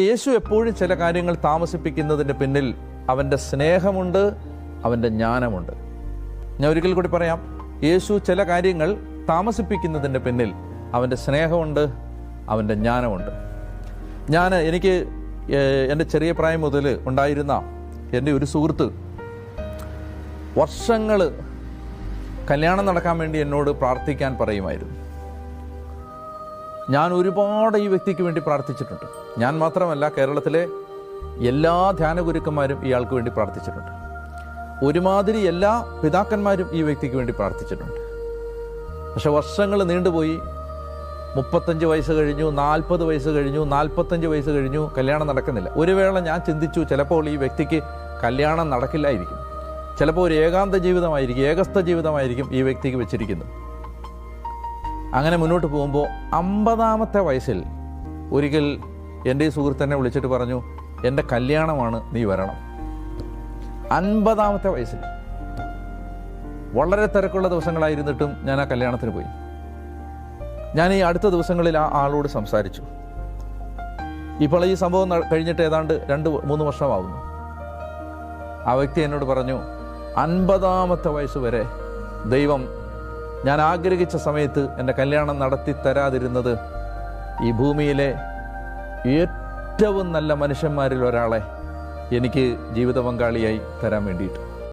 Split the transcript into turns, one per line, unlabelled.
യേശു എപ്പോഴും ചില കാര്യങ്ങൾ താമസിപ്പിക്കുന്നതിൻ്റെ പിന്നിൽ അവൻ്റെ സ്നേഹമുണ്ട്, അവൻ്റെ ജ്ഞാനമുണ്ട്. ഞാൻ ഒരിക്കൽ കൂടി പറയാം, യേശു ചില കാര്യങ്ങൾ താമസിപ്പിക്കുന്നതിൻ്റെ പിന്നിൽ അവൻ്റെ സ്നേഹമുണ്ട്, അവൻ്റെ ജ്ഞാനമുണ്ട്. എനിക്ക് എൻ്റെ ചെറിയ പ്രായം മുതൽ ഉണ്ടായിരുന്ന എൻ്റെ ഒരു സുഹൃത്ത് വർഷങ്ങൾ കല്യാണം നടക്കാൻ വേണ്ടി എന്നോട് പ്രാർത്ഥിക്കാൻ പറയുമായിരുന്നു. ഞാൻ ഒരുപാട് ഈ വ്യക്തിക്ക് വേണ്ടി പ്രാർത്ഥിച്ചിട്ടുണ്ട്. ഞാൻ മാത്രമല്ല, കേരളത്തിലെ എല്ലാ ധ്യാനഗുരുക്കന്മാരും ഇയാൾക്ക് വേണ്ടി പ്രാർത്ഥിച്ചിട്ടുണ്ട്. ഒരുമാതിരി എല്ലാ പിതാക്കന്മാരും ഈ വ്യക്തിക്ക് വേണ്ടി പ്രാർത്ഥിച്ചിട്ടുണ്ട്. പക്ഷെ വർഷങ്ങൾ നീണ്ടുപോയി. 35 വയസ്സ് കഴിഞ്ഞു, 40 വയസ്സ് കഴിഞ്ഞു, 45 വയസ്സ് കഴിഞ്ഞു, കല്യാണം നടക്കുന്നില്ല. ഒരു വേള ഞാൻ ചിന്തിച്ചു, ചിലപ്പോൾ ഈ വ്യക്തിക്ക് കല്യാണം നടക്കില്ലായിരിക്കും. ചിലപ്പോൾ ഒരു ഏകാന്ത ജീവിതമായിരിക്കും, ഏകസ്ഥ ജീവിതമായിരിക്കും ഈ വ്യക്തിക്ക് വെച്ചിരിക്കുന്നത്. അങ്ങനെ മുന്നോട്ട് പോകുമ്പോൾ 50-ാമത്തെ വയസ്സിൽ ഒരിക്കൽ എൻ്റെ ഈ സുഹൃത്തിനെ വിളിച്ചിട്ട് പറഞ്ഞു, എൻ്റെ കല്യാണമാണ്, നീ വരണം. 50-ാമത്തെ വയസ്സിൽ വളരെ തിരക്കുള്ള ദിവസങ്ങളായിരുന്നിട്ടും ഞാൻ ആ കല്യാണത്തിന് പോയി. ഞാൻ ഈ അടുത്ത ദിവസങ്ങളിൽ ആ ആളോട് സംസാരിച്ചു. ഇപ്പോൾ ഈ സംഭവം കഴിഞ്ഞിട്ട് ഏതാണ്ട് 2-3 വർഷമാവുന്നു. ആ വ്യക്തി എന്നോട് പറഞ്ഞു, 50-ാമത്തെ വയസ്സ് വരെ ദൈവം ഞാൻ ആഗ്രഹിച്ച സമയത്ത് എൻ്റെ കല്യാണം നടത്തി തരാതിരുന്നത് ഈ ഭൂമിയിലെ ഏറ്റവും നല്ല മനുഷ്യന്മാരിൽ ഒരാളെ എനിക്ക് ജീവിത പങ്കാളിയായി തരാൻ വേണ്ടിയിട്ട്.